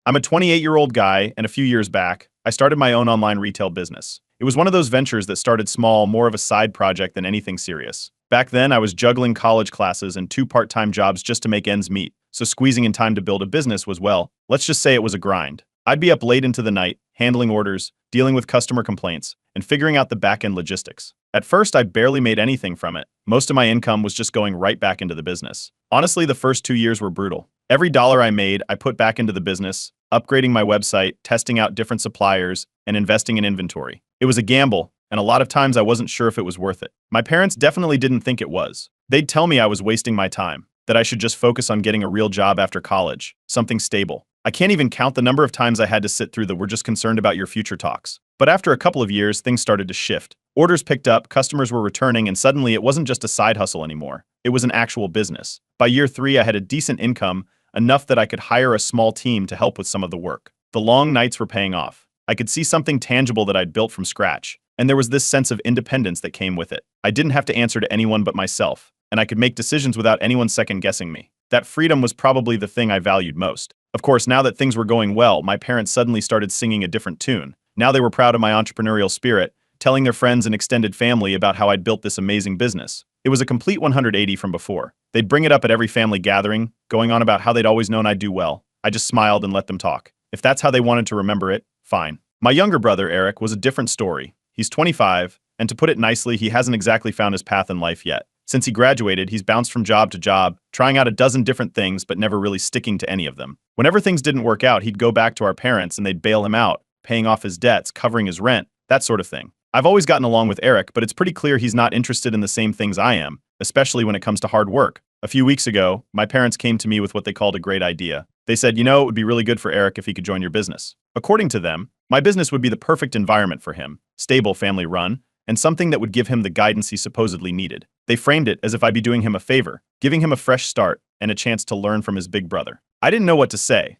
I'm a 28-year-old guy, and a few years back, I started my own online retail business. It was one of those ventures that started small, more of a side project than anything serious. Back then, I was juggling college classes and two part-time jobs just to make ends meet, so squeezing in time to build a business was, well, let's just say it was a grind. I'd be up late into the night, handling orders, dealing with customer complaints, and figuring out the back-end logistics. At first, I barely made anything from it. Most of my income was just going right back into the business. Honestly, the first 2 years were brutal. Every dollar I made, I put back into the business, upgrading my website, testing out different suppliers, and investing in inventory. It was a gamble, and a lot of times I wasn't sure if it was worth it. My parents definitely didn't think it was. They'd tell me I was wasting my time, that I should just focus on getting a real job after college, something stable. I can't even count the number of times I had to sit through the "we're just concerned about your future" talks. But after a couple of years, things started to shift. Orders picked up, customers were returning, and suddenly it wasn't just a side hustle anymore. It was an actual business. By year 3, I had a decent income, enough that I could hire a small team to help with some of the work. The long nights were paying off. I could see something tangible that I'd built from scratch, and there was this sense of independence that came with it. I didn't have to answer to anyone but myself, and I could make decisions without anyone second-guessing me. That freedom was probably the thing I valued most. Of course, now that things were going well, my parents suddenly started singing a different tune. Now they were proud of my entrepreneurial spirit, telling their friends and extended family about how I'd built this amazing business. It was a complete 180 from before. They'd bring it up at every family gathering, going on about how they'd always known I'd do well. I just smiled and let them talk. If that's how they wanted to remember it, fine. My younger brother, Eric, was a different story. He's 25, and to put it nicely, he hasn't exactly found his path in life yet. Since he graduated, he's bounced from job to job, trying out a dozen different things but never really sticking to any of them. Whenever things didn't work out, he'd go back to our parents and they'd bail him out, paying off his debts, covering his rent, that sort of thing. I've always gotten along with Eric, but it's pretty clear he's not interested in the same things I am, especially when it comes to hard work. A few weeks ago, my parents came to me with what they called a great idea. They said, it would be really good for Eric if he could join your business. According to them, my business would be the perfect environment for him, stable, family-run, and something that would give him the guidance he supposedly needed. They framed it as if I'd be doing him a favor, giving him a fresh start and a chance to learn from his big brother. I didn't know what to say.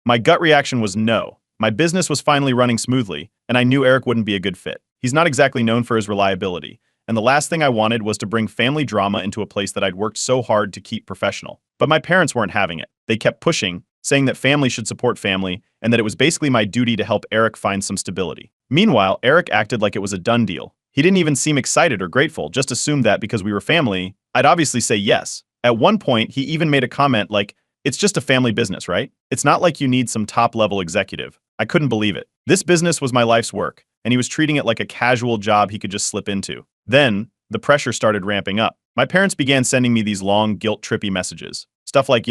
My gut reaction was no. My business was finally running smoothly, and I knew Eric wouldn't be a good fit. He's not exactly known for his reliability, and the last thing I wanted was to bring family drama into a place that I'd worked so hard to keep professional. But my parents weren't having it. They kept pushing, saying that family should support family, and that it was basically my duty to help Eric find some stability. Meanwhile, Eric acted like it was a done deal. He didn't even seem excited or grateful, just assumed that because we were family, I'd obviously say yes. At one point, he even made a comment like, "It's just a family business, right? It's not like you need some top-level executive." I couldn't believe it. This business was my life's work, and he was treating it like a casual job he could just slip into. Then, the pressure started ramping up. My parents began sending me these long, guilt-trippy messages. Stuff like,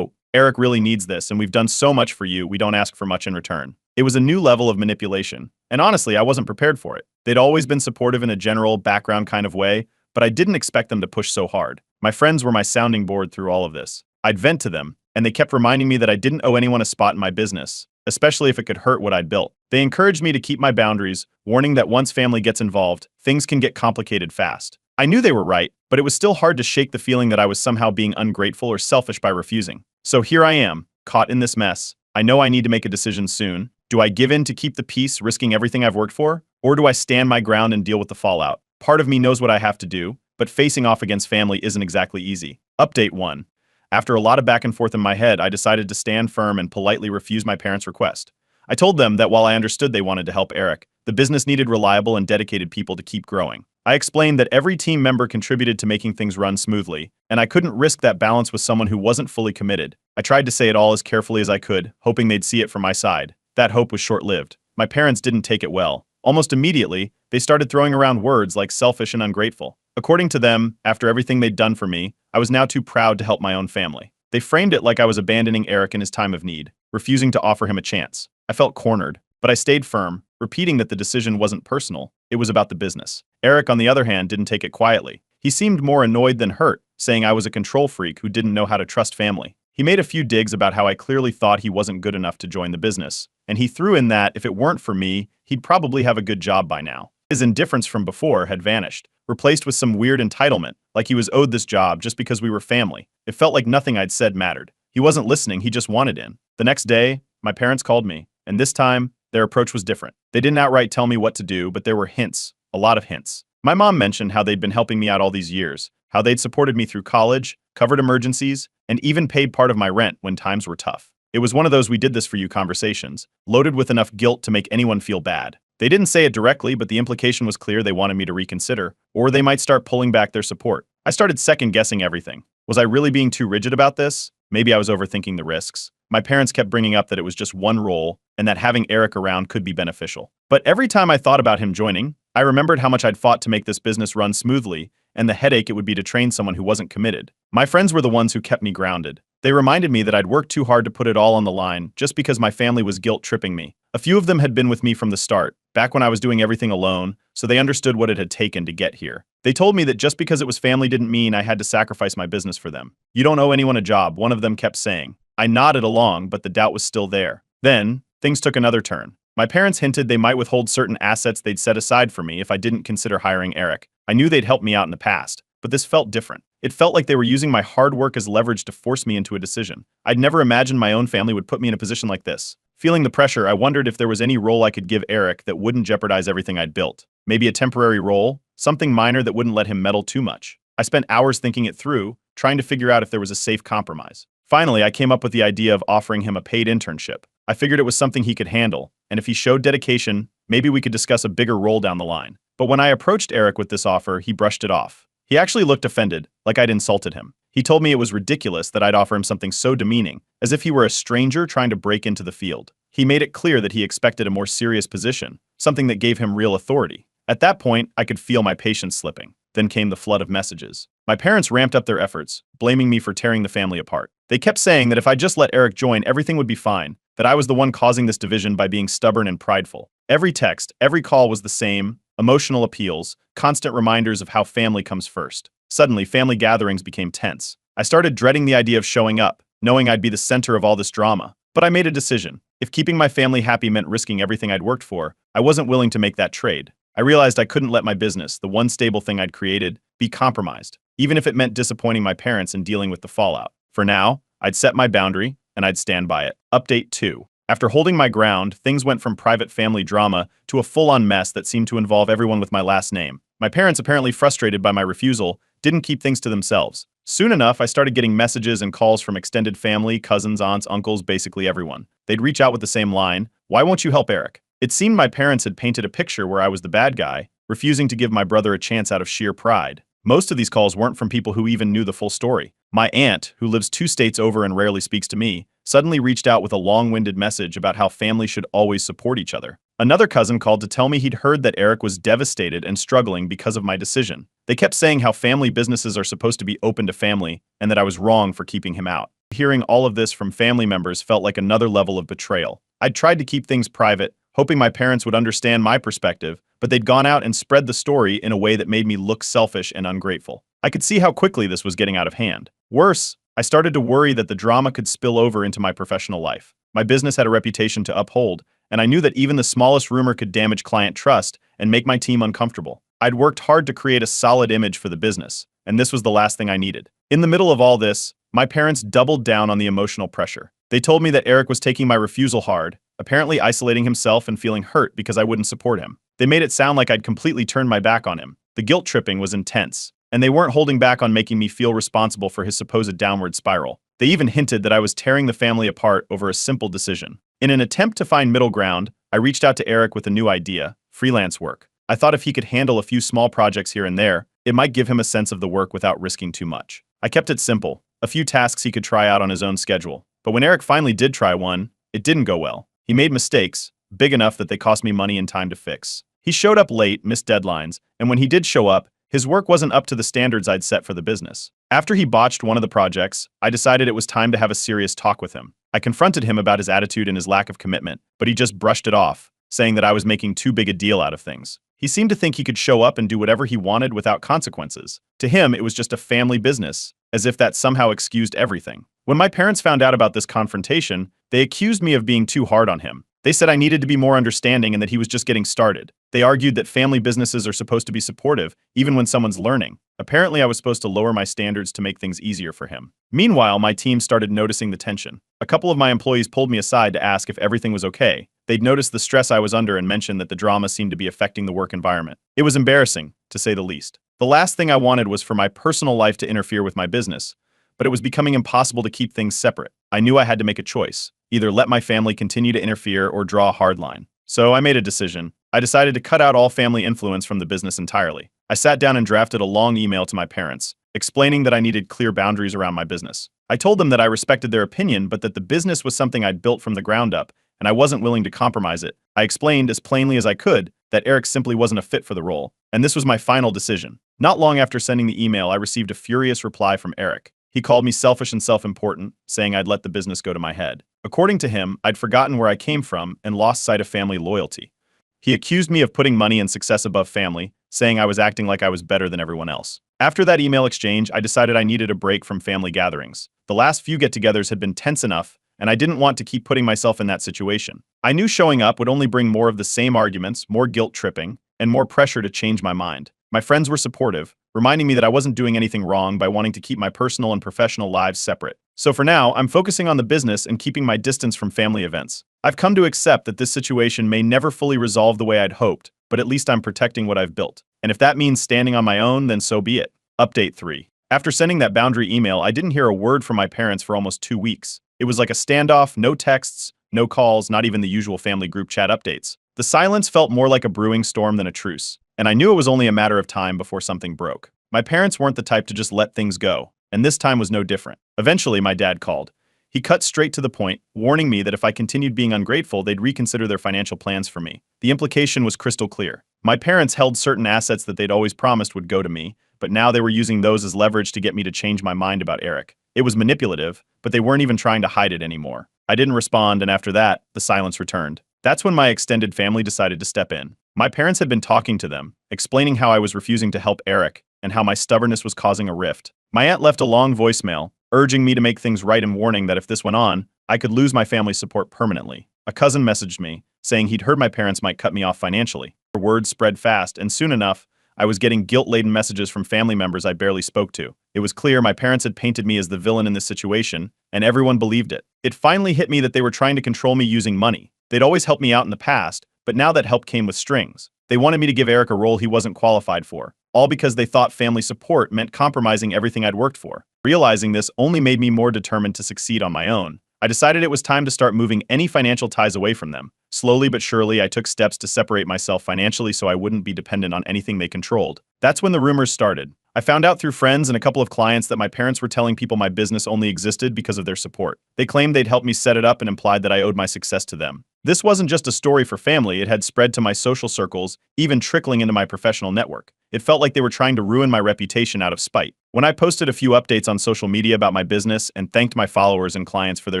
Eric really needs this, and we've done so much for you, we don't ask for much in return. It was a new level of manipulation, and honestly, I wasn't prepared for it. They'd always been supportive in a general, background kind of way, but I didn't expect them to push so hard. My friends were my sounding board through all of this. I'd vent to them, and they kept reminding me that I didn't owe anyone a spot in my business, especially if it could hurt what I'd built. They encouraged me to keep my boundaries, warning that once family gets involved, things can get complicated fast. I knew they were right, but it was still hard to shake the feeling that I was somehow being ungrateful or selfish by refusing. So here I am, caught in this mess. I know I need to make a decision soon. Do I give in to keep the peace, risking everything I've worked for? Or do I stand my ground and deal with the fallout? Part of me knows what I have to do, but facing off against family isn't exactly easy. Update 1. After a lot of back and forth in my head, I decided to stand firm and politely refuse my parents' request. I told them that while I understood they wanted to help Eric, the business needed reliable and dedicated people to keep growing. I explained that every team member contributed to making things run smoothly, and I couldn't risk that balance with someone who wasn't fully committed. I tried to say it all as carefully as I could, hoping they'd see it from my side. That hope was short-lived. My parents didn't take it well. Almost immediately, they started throwing around words like selfish and ungrateful. According to them, after everything they'd done for me, I was now too proud to help my own family. They framed it like I was abandoning Eric in his time of need, refusing to offer him a chance. I felt cornered, but I stayed firm, repeating that the decision wasn't personal, it was about the business. Eric, on the other hand, didn't take it quietly. He seemed more annoyed than hurt, saying I was a control freak who didn't know how to trust family. He made a few digs about how I clearly thought he wasn't good enough to join the business, and he threw in that if it weren't for me, he'd probably have a good job by now. His indifference from before had vanished, replaced with some weird entitlement, like he was owed this job just because we were family. It felt like nothing I'd said mattered. He wasn't listening, he just wanted in. The next day, my parents called me, and this time, their approach was different. They didn't outright tell me what to do, but there were hints, a lot of hints. My mom mentioned how they'd been helping me out all these years, how they'd supported me through college, covered emergencies, and even paid part of my rent when times were tough. It was one of those "we did this for you" conversations, loaded with enough guilt to make anyone feel bad. They didn't say it directly, but the implication was clear: they wanted me to reconsider, or they might start pulling back their support. I started second-guessing everything. Was I really being too rigid about this? Maybe I was overthinking the risks. My parents kept bringing up that it was just one role, and that having Eric around could be beneficial. But every time I thought about him joining, I remembered how much I'd fought to make this business run smoothly, and the headache it would be to train someone who wasn't committed. My friends were the ones who kept me grounded. They reminded me that I'd worked too hard to put it all on the line just because my family was guilt-tripping me. A few of them had been with me from the start, back when I was doing everything alone, so they understood what it had taken to get here. They told me that just because it was family didn't mean I had to sacrifice my business for them. "You don't owe anyone a job," one of them kept saying. I nodded along, but the doubt was still there. Then, things took another turn. My parents hinted they might withhold certain assets they'd set aside for me if I didn't consider hiring Eric. I knew they'd helped me out in the past, but this felt different. It felt like they were using my hard work as leverage to force me into a decision. I'd never imagined my own family would put me in a position like this. Feeling the pressure, I wondered if there was any role I could give Eric that wouldn't jeopardize everything I'd built. Maybe a temporary role, something minor that wouldn't let him meddle too much. I spent hours thinking it through, trying to figure out if there was a safe compromise. Finally, I came up with the idea of offering him a paid internship. I figured it was something he could handle, and if he showed dedication, maybe we could discuss a bigger role down the line. But when I approached Eric with this offer, he brushed it off. He actually looked offended, like I'd insulted him. He told me it was ridiculous that I'd offer him something so demeaning, as if he were a stranger trying to break into the field. He made it clear that he expected a more serious position, something that gave him real authority. At that point, I could feel my patience slipping. Then came the flood of messages. My parents ramped up their efforts, blaming me for tearing the family apart. They kept saying that if I just let Eric join, everything would be fine, that I was the one causing this division by being stubborn and prideful. Every text, every call was the same: emotional appeals, constant reminders of how family comes first. Suddenly, family gatherings became tense. I started dreading the idea of showing up, knowing I'd be the center of all this drama. But I made a decision. If keeping my family happy meant risking everything I'd worked for, I wasn't willing to make that trade. I realized I couldn't let my business, the one stable thing I'd created, be compromised, even if it meant disappointing my parents and dealing with the fallout. For now, I'd set my boundary, and I'd stand by it. Update 2. After holding my ground, things went from private family drama to a full-on mess that seemed to involve everyone with my last name. My parents, apparently frustrated by my refusal, didn't keep things to themselves. Soon enough, I started getting messages and calls from extended family, cousins, aunts, uncles, basically everyone. They'd reach out with the same line: "Why won't you help Eric?" It seemed my parents had painted a picture where I was the bad guy, refusing to give my brother a chance out of sheer pride. Most of these calls weren't from people who even knew the full story. My aunt, who lives 2 states over and rarely speaks to me, suddenly reached out with a long-winded message about how family should always support each other. Another cousin called to tell me he'd heard that Eric was devastated and struggling because of my decision. They kept saying how family businesses are supposed to be open to family and that I was wrong for keeping him out. Hearing all of this from family members felt like another level of betrayal. I'd tried to keep things private, hoping my parents would understand my perspective, but they'd gone out and spread the story in a way that made me look selfish and ungrateful. I could see how quickly this was getting out of hand. Worse, I started to worry that the drama could spill over into my professional life. My business had a reputation to uphold, and I knew that even the smallest rumor could damage client trust and make my team uncomfortable. I'd worked hard to create a solid image for the business, and this was the last thing I needed. In the middle of all this, my parents doubled down on the emotional pressure. They told me that Eric was taking my refusal hard, apparently isolating himself and feeling hurt because I wouldn't support him. They made it sound like I'd completely turned my back on him. The guilt tripping was intense, and they weren't holding back on making me feel responsible for his supposed downward spiral. They even hinted that I was tearing the family apart over a simple decision. In an attempt to find middle ground, I reached out to Eric with a new idea: freelance work. I thought if he could handle a few small projects here and there, it might give him a sense of the work without risking too much. I kept it simple, a few tasks he could try out on his own schedule. But when Eric finally did try one, it didn't go well. He made mistakes, big enough that they cost me money and time to fix. He showed up late, missed deadlines, and when he did show up, his work wasn't up to the standards I'd set for the business. After he botched one of the projects, I decided it was time to have a serious talk with him. I confronted him about his attitude and his lack of commitment, but he just brushed it off, saying that I was making too big a deal out of things. He seemed to think he could show up and do whatever he wanted without consequences. To him, it was just a family business, as if that somehow excused everything. When my parents found out about this confrontation, they accused me of being too hard on him. They said I needed to be more understanding and that he was just getting started. They argued that family businesses are supposed to be supportive, even when someone's learning. Apparently, I was supposed to lower my standards to make things easier for him. Meanwhile, my team started noticing the tension. A couple of my employees pulled me aside to ask if everything was okay. They'd noticed the stress I was under and mentioned that the drama seemed to be affecting the work environment. It was embarrassing, to say the least. The last thing I wanted was for my personal life to interfere with my business, but it was becoming impossible to keep things separate. I knew I had to make a choice. either let my family continue to interfere or draw a hard line. So I made a decision. I decided to cut out all family influence from the business entirely. I sat down and drafted a long email to my parents, explaining that I needed clear boundaries around my business. I told them that I respected their opinion, but that the business was something I'd built from the ground up, and I wasn't willing to compromise it. I explained as plainly as I could that Eric simply wasn't a fit for the role, and this was my final decision. Not long after sending the email, I received a furious reply from Eric. He called me selfish and self-important, saying I'd let the business go to my head. According to him, I'd forgotten where I came from and lost sight of family loyalty. He accused me of putting money and success above family, saying I was acting like I was better than everyone else. After that email exchange, I decided I needed a break from family gatherings. The last few get-togethers had been tense enough, and I didn't want to keep putting myself in that situation. I knew showing up would only bring more of the same arguments, more guilt-tripping, and more pressure to change my mind. My friends were supportive, reminding me that I wasn't doing anything wrong by wanting to keep my personal and professional lives separate. So for now, I'm focusing on the business and keeping my distance from family events. I've come to accept that this situation may never fully resolve the way I'd hoped, but at least I'm protecting what I've built. And if that means standing on my own, then so be it. Update 3. After sending that boundary email, I didn't hear a word from my parents for almost 2 weeks. It was like a standoff, no texts, no calls, not even the usual family group chat updates. The silence felt more like a brewing storm than a truce, and I knew it was only a matter of time before something broke. My parents weren't the type to just let things go, and this time was no different. Eventually, my dad called. He cut straight to the point, warning me that if I continued being ungrateful, they'd reconsider their financial plans for me. The implication was crystal clear. My parents held certain assets that they'd always promised would go to me, but now they were using those as leverage to get me to change my mind about Eric. It was manipulative, but they weren't even trying to hide it anymore. I didn't respond, and after that, the silence returned. That's when my extended family decided to step in. My parents had been talking to them, explaining how I was refusing to help Eric and how my stubbornness was causing a rift. My aunt left a long voicemail, urging me to make things right and warning that if this went on, I could lose my family's support permanently. A cousin messaged me, saying he'd heard my parents might cut me off financially. The word spread fast, and soon enough, I was getting guilt-laden messages from family members I barely spoke to. It was clear my parents had painted me as the villain in this situation, and everyone believed it. It finally hit me that they were trying to control me using money. They'd always helped me out in the past, but now that help came with strings. They wanted me to give Eric a role he wasn't qualified for, all because they thought family support meant compromising everything I'd worked for. Realizing this only made me more determined to succeed on my own. I decided it was time to start moving any financial ties away from them. Slowly but surely, I took steps to separate myself financially so I wouldn't be dependent on anything they controlled. That's when the rumors started. I found out through friends and a couple of clients that my parents were telling people my business only existed because of their support. They claimed they'd helped me set it up and implied that I owed my success to them. This wasn't just a story for family, it had spread to my social circles, even trickling into my professional network. It felt like they were trying to ruin my reputation out of spite. When I posted a few updates on social media about my business and thanked my followers and clients for their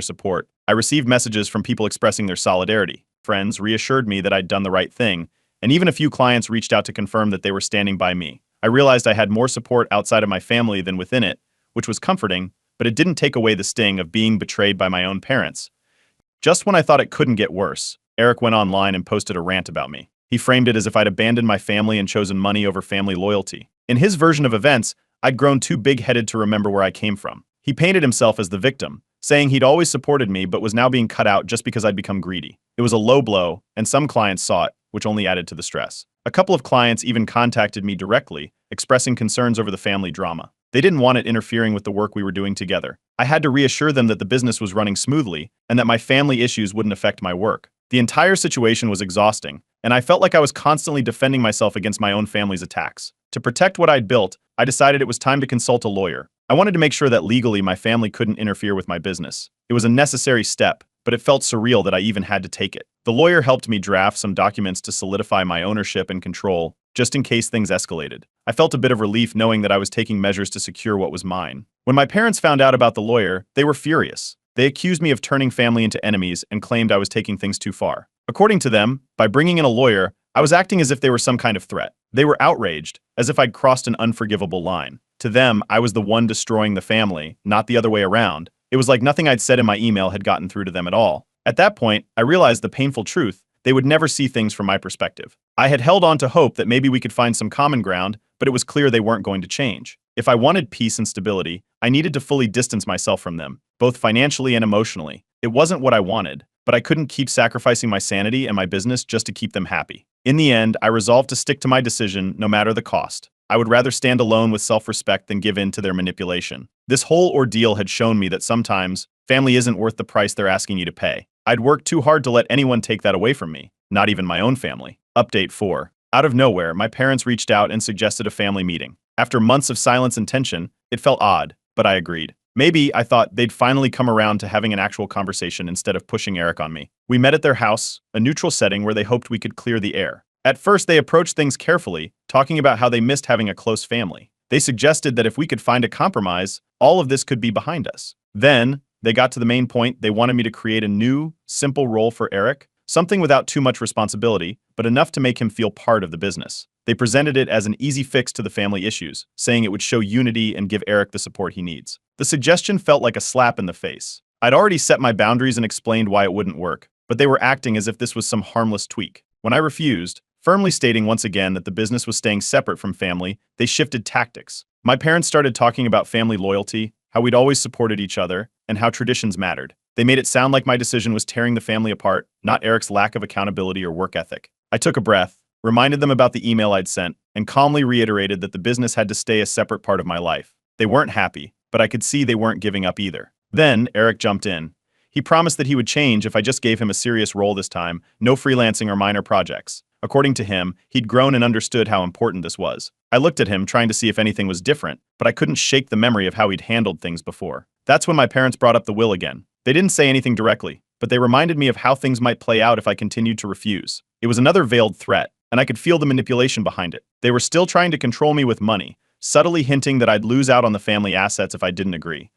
support, I received messages from people expressing their solidarity. Friends reassured me that I'd done the right thing, and even a few clients reached out to confirm that they were standing by me. I realized I had more support outside of my family than within it, which was comforting, but it didn't take away the sting of being betrayed by my own parents. Just when I thought it couldn't get worse, Eric went online and posted a rant about me. He framed it as if I'd abandoned my family and chosen money over family loyalty. In his version of events, I'd grown too big-headed to remember where I came from. He painted himself as the victim, saying he'd always supported me but was now being cut out just because I'd become greedy. It was a low blow, and some clients saw it, which only added to the stress. A couple of clients even contacted me directly, expressing concerns over the family drama. They didn't want it interfering with the work we were doing together. I had to reassure them that the business was running smoothly and that my family issues wouldn't affect my work. The entire situation was exhausting, and I felt like I was constantly defending myself against my own family's attacks. To protect what I'd built, I decided it was time to consult a lawyer. I wanted to make sure that legally my family couldn't interfere with my business. It was a necessary step, but it felt surreal that I even had to take it. The lawyer helped me draft some documents to solidify my ownership and control, just in case things escalated. I felt a bit of relief knowing that I was taking measures to secure what was mine. When my parents found out about the lawyer, they were furious. They accused me of turning family into enemies and claimed I was taking things too far. According to them, by bringing in a lawyer, I was acting as if they were some kind of threat. They were outraged, as if I'd crossed an unforgivable line. To them, I was the one destroying the family, not the other way around. It was like nothing I'd said in my email had gotten through to them at all. At that point, I realized the painful truth. They would never see things from my perspective. I had held on to hope that maybe we could find some common ground, but it was clear they weren't going to change. If I wanted peace and stability, I needed to fully distance myself from them, both financially and emotionally. It wasn't what I wanted, but I couldn't keep sacrificing my sanity and my business just to keep them happy. In the end, I resolved to stick to my decision no matter the cost. I would rather stand alone with self-respect than give in to their manipulation. This whole ordeal had shown me that sometimes family isn't worth the price they're asking you to pay. I'd worked too hard to let anyone take that away from me, not even my own family. Update 4. Out of nowhere, my parents reached out and suggested a family meeting. After months of silence and tension, it felt odd, but I agreed. Maybe I thought they'd finally come around to having an actual conversation instead of pushing Eric on me. We met at their house, a neutral setting where they hoped we could clear the air. At first, they approached things carefully, talking about how they missed having a close family. They suggested that if we could find a compromise, all of this could be behind us. Then, they got to the main point. They wanted me to create a new, simple role for Eric, something without too much responsibility, but enough to make him feel part of the business. They presented it as an easy fix to the family issues, saying it would show unity and give Eric the support he needs. The suggestion felt like a slap in the face. I'd already set my boundaries and explained why it wouldn't work, but they were acting as if this was some harmless tweak. When I refused, firmly stating once again that the business was staying separate from family, they shifted tactics. My parents started talking about family loyalty, how we'd always supported each other, and how traditions mattered. They made it sound like my decision was tearing the family apart, not Eric's lack of accountability or work ethic. I took a breath, reminded them about the email I'd sent, and calmly reiterated that the business had to stay a separate part of my life. They weren't happy, but I could see they weren't giving up either. Then, Eric jumped in. He promised that he would change if I just gave him a serious role this time, no freelancing or minor projects. According to him, he'd grown and understood how important this was. I looked at him, trying to see if anything was different, but I couldn't shake the memory of how he'd handled things before. That's when my parents brought up the will again. They didn't say anything directly, but they reminded me of how things might play out if I continued to refuse. It was another veiled threat, and I could feel the manipulation behind it. They were still trying to control me with money, subtly hinting that I'd lose out on the family assets if I didn't agree.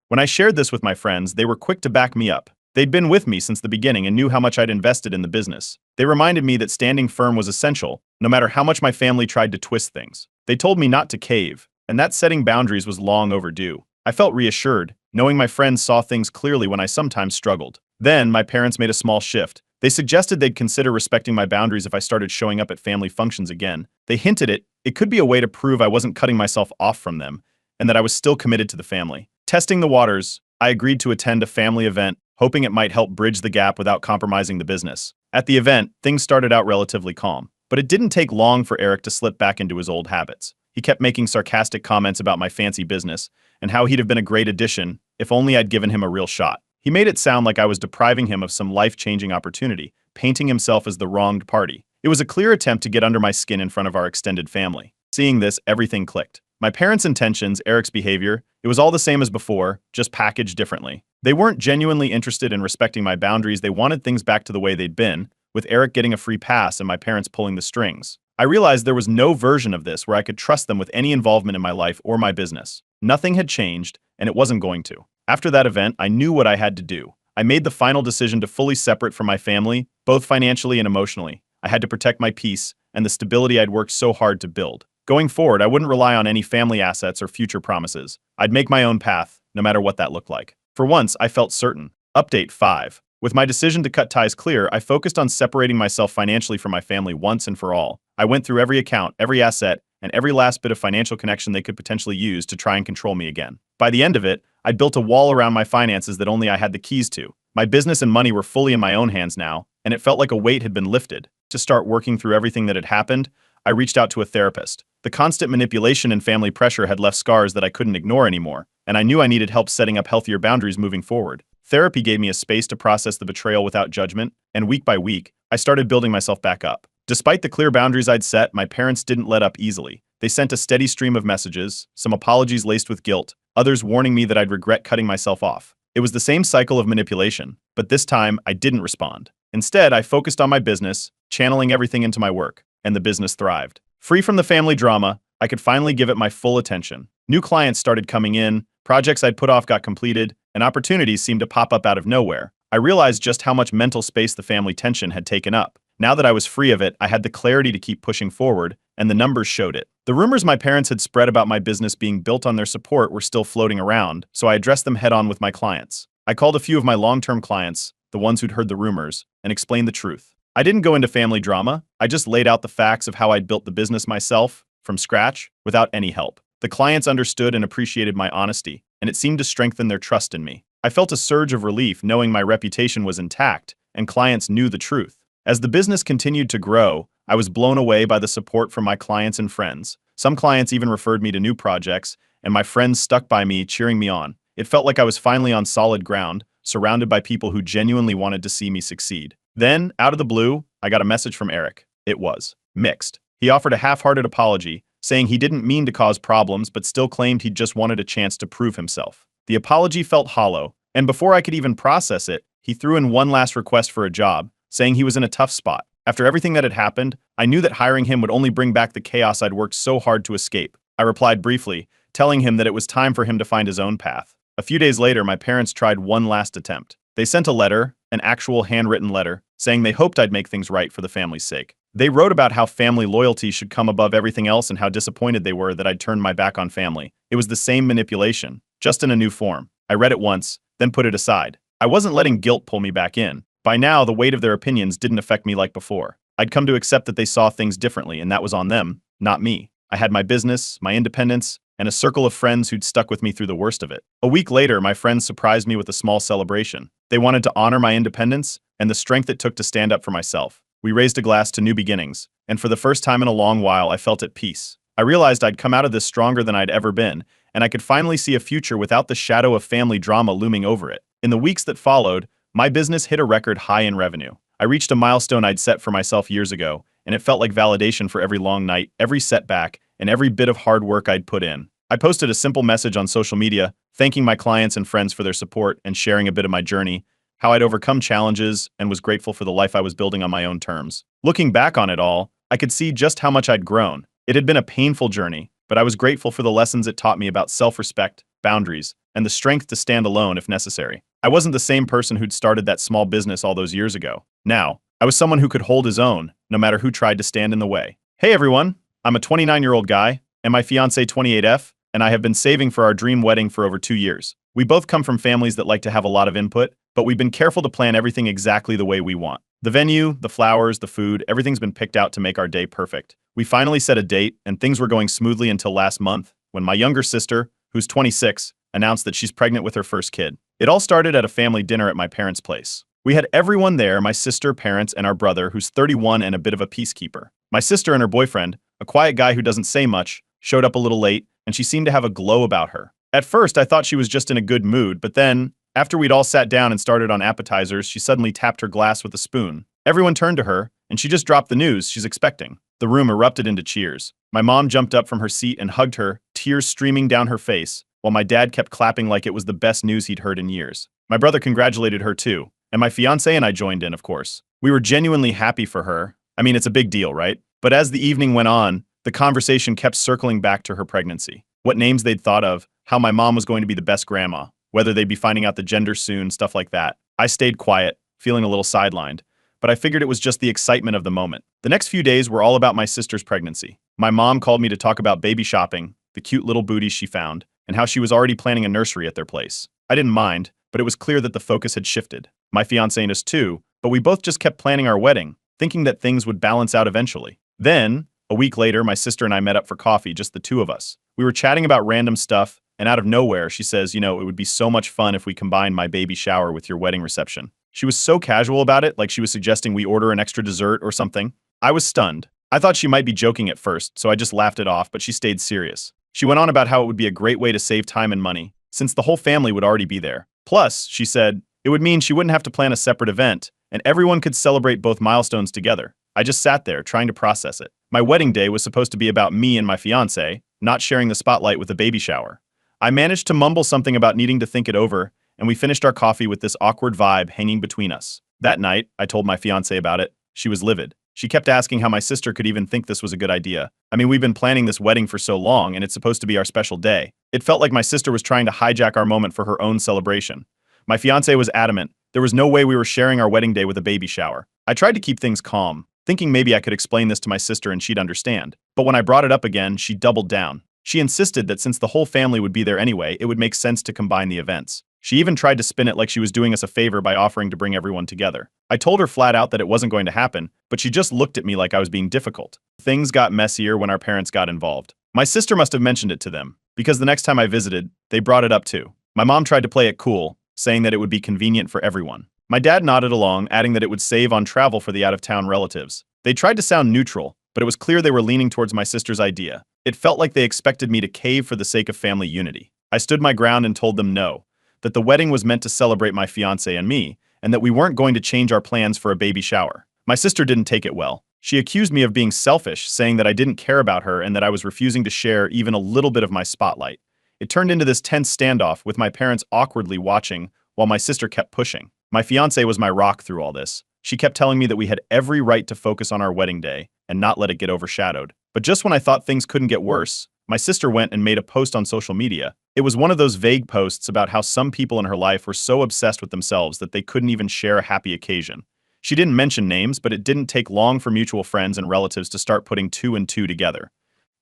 When I shared this with my friends, they were quick to back me up. They'd been with me since the beginning and knew how much I'd invested in the business. They reminded me that standing firm was essential, no matter how much my family tried to twist things. They told me not to cave, and that setting boundaries was long overdue. I felt reassured, knowing my friends saw things clearly when I sometimes struggled. Then, my parents made a small shift. They suggested they'd consider respecting my boundaries if I started showing up at family functions again. They hinted it could be a way to prove I wasn't cutting myself off from them, and that I was still committed to the family. Testing the waters, I agreed to attend a family event, hoping it might help bridge the gap without compromising the business. At the event, things started out relatively calm, but it didn't take long for Eric to slip back into his old habits. He kept making sarcastic comments about my fancy business and how he'd have been a great addition if only I'd given him a real shot. He made it sound like I was depriving him of some life-changing opportunity, painting himself as the wronged party. It was a clear attempt to get under my skin in front of our extended family. Seeing this, everything clicked. My parents' intentions, Eric's behavior, it was all the same as before, just packaged differently. They weren't genuinely interested in respecting my boundaries. They wanted things back to the way they'd been, with Eric getting a free pass and my parents pulling the strings. I realized there was no version of this where I could trust them with any involvement in my life or my business. Nothing had changed, and it wasn't going to. After that event, I knew what I had to do. I made the final decision to fully separate from my family, both financially and emotionally. I had to protect my peace and the stability I'd worked so hard to build. Going forward, I wouldn't rely on any family assets or future promises. I'd make my own path, no matter what that looked like. For once, I felt certain. Update 5. With my decision to cut ties clear, I focused on separating myself financially from my family once and for all. I went through every account, every asset, and every last bit of financial connection they could potentially use to try and control me again. By the end of it, I'd built a wall around my finances that only I had the keys to. My business and money were fully in my own hands now, and it felt like a weight had been lifted. To start working through everything that had happened, I reached out to a therapist. The constant manipulation and family pressure had left scars that I couldn't ignore anymore, and I knew I needed help setting up healthier boundaries moving forward. Therapy gave me a space to process the betrayal without judgment, and week by week, I started building myself back up. Despite the clear boundaries I'd set, my parents didn't let up easily. They sent a steady stream of messages, some apologies laced with guilt, others warning me that I'd regret cutting myself off. It was the same cycle of manipulation, but this time I didn't respond. Instead, I focused on my business, channeling everything into my work, and the business thrived. Free from the family drama, I could finally give it my full attention. New clients started coming in, projects I'd put off got completed, and opportunities seemed to pop up out of nowhere. I realized just how much mental space the family tension had taken up. Now that I was free of it, I had the clarity to keep pushing forward, and the numbers showed it. The rumors my parents had spread about my business being built on their support were still floating around, so I addressed them head-on with my clients. I called a few of my long-term clients, the ones who'd heard the rumors, and explained the truth. I didn't go into family drama. I just laid out the facts of how I'd built the business myself, from scratch, without any help. The clients understood and appreciated my honesty, and it seemed to strengthen their trust in me. I felt a surge of relief knowing my reputation was intact, and clients knew the truth. As the business continued to grow, I was blown away by the support from my clients and friends. Some clients even referred me to new projects, and my friends stuck by me, cheering me on. It felt like I was finally on solid ground, surrounded by people who genuinely wanted to see me succeed. Then, out of the blue, I got a message from Eric. It was mixed. He offered a half-hearted apology, saying he didn't mean to cause problems but still claimed he just wanted a chance to prove himself. The apology felt hollow, and before I could even process it, he threw in one last request for a job, saying he was in a tough spot. After everything that had happened, I knew that hiring him would only bring back the chaos I'd worked so hard to escape. I replied briefly, telling him that it was time for him to find his own path. A few days later, my parents tried one last attempt. They sent a letter, an actual handwritten letter, saying they hoped I'd make things right for the family's sake. They wrote about how family loyalty should come above everything else and how disappointed they were that I'd turned my back on family. It was the same manipulation, just in a new form. I read it once, then put it aside. I wasn't letting guilt pull me back in. By now, the weight of their opinions didn't affect me like before. I'd come to accept that they saw things differently, and that was on them, not me. I had my business, my independence, and a circle of friends who'd stuck with me through the worst of it. A week later, my friends surprised me with a small celebration. They wanted to honor my independence and the strength it took to stand up for myself. We raised a glass to new beginnings, and for the first time in a long while, I felt at peace. I realized I'd come out of this stronger than I'd ever been, and I could finally see a future without the shadow of family drama looming over it. In the weeks that followed, my business hit a record high in revenue. I reached a milestone I'd set for myself years ago, and it felt like validation for every long night, every setback, and every bit of hard work I'd put in. I posted a simple message on social media, thanking my clients and friends for their support and sharing a bit of my journey, how I'd overcome challenges and was grateful for the life I was building on my own terms. Looking back on it all, I could see just how much I'd grown. It had been a painful journey, but I was grateful for the lessons it taught me about self-respect, boundaries, and the strength to stand alone if necessary. I wasn't the same person who'd started that small business all those years ago. Now, I was someone who could hold his own, no matter who tried to stand in the way. Hey everyone, I'm a 29-year-old guy, and my fiancée 28F, and I have been saving for our dream wedding for over 2 years. We both come from families that like to have a lot of input, but we've been careful to plan everything exactly the way we want. The venue, the flowers, the food, everything's been picked out to make our day perfect. We finally set a date, and things were going smoothly until last month, when my younger sister, who's 26, announced that she's pregnant with her first kid. It all started at a family dinner at my parents' place. We had everyone there, my sister, parents, and our brother, who's 31 and a bit of a peacekeeper. My sister and her boyfriend, a quiet guy who doesn't say much, showed up a little late, and she seemed to have a glow about her. At first, I thought she was just in a good mood, but then, after we'd all sat down and started on appetizers, she suddenly tapped her glass with a spoon. Everyone turned to her, and she just dropped the news she's expecting. The room erupted into cheers. My mom jumped up from her seat and hugged her, tears streaming down her face, while my dad kept clapping like it was the best news he'd heard in years. My brother congratulated her too, and my fiancé and I joined in, of course. We were genuinely happy for her. I mean, it's a big deal, right? But as the evening went on, the conversation kept circling back to her pregnancy. What names they'd thought of, how my mom was going to be the best grandma, whether they'd be finding out the gender soon, stuff like that. I stayed quiet, feeling a little sidelined, but I figured it was just the excitement of the moment. The next few days were all about my sister's pregnancy. My mom called me to talk about baby shopping, the cute little booties she found, and how she was already planning a nursery at their place. I didn't mind, but it was clear that the focus had shifted. My fiancé and us too, but we both just kept planning our wedding, thinking that things would balance out eventually. Then, a week later, my sister and I met up for coffee, just the two of us. We were chatting about random stuff, and out of nowhere, she says, it would be so much fun if we combined my baby shower with your wedding reception. She was so casual about it, like she was suggesting we order an extra dessert or something. I was stunned. I thought she might be joking at first, so I just laughed it off, but she stayed serious. She went on about how it would be a great way to save time and money, since the whole family would already be there. Plus, she said, it would mean she wouldn't have to plan a separate event, and everyone could celebrate both milestones together. I just sat there, trying to process it. My wedding day was supposed to be about me and my fiancé, not sharing the spotlight with a baby shower. I managed to mumble something about needing to think it over, and we finished our coffee with this awkward vibe hanging between us. That night, I told my fiancé about it. She was livid. She kept asking how my sister could even think this was a good idea. I mean, we've been planning this wedding for so long, and it's supposed to be our special day. It felt like my sister was trying to hijack our moment for her own celebration. My fiancé was adamant. There was no way we were sharing our wedding day with a baby shower. I tried to keep things calm, thinking maybe I could explain this to my sister and she'd understand. But when I brought it up again, she doubled down. She insisted that since the whole family would be there anyway, it would make sense to combine the events. She even tried to spin it like she was doing us a favor by offering to bring everyone together. I told her flat out that it wasn't going to happen, but she just looked at me like I was being difficult. Things got messier when our parents got involved. My sister must have mentioned it to them, because the next time I visited, they brought it up too. My mom tried to play it cool, saying that it would be convenient for everyone. My dad nodded along, adding that it would save on travel for the out-of-town relatives. They tried to sound neutral, but but it was clear they were leaning towards my sister's idea. It felt like they expected me to cave for the sake of family unity. I stood my ground and told them no, that the wedding was meant to celebrate my fiancé and me, and that we weren't going to change our plans for a baby shower. My sister didn't take it well. She accused me of being selfish, saying that I didn't care about her and that I was refusing to share even a little bit of my spotlight. It turned into this tense standoff with my parents awkwardly watching while my sister kept pushing. My fiancé was my rock through all this. She kept telling me that we had every right to focus on our wedding day and not let it get overshadowed. But just when I thought things couldn't get worse, my sister went and made a post on social media. It was one of those vague posts about how some people in her life were so obsessed with themselves that they couldn't even share a happy occasion. She didn't mention names, but it didn't take long for mutual friends and relatives to start putting two and two together.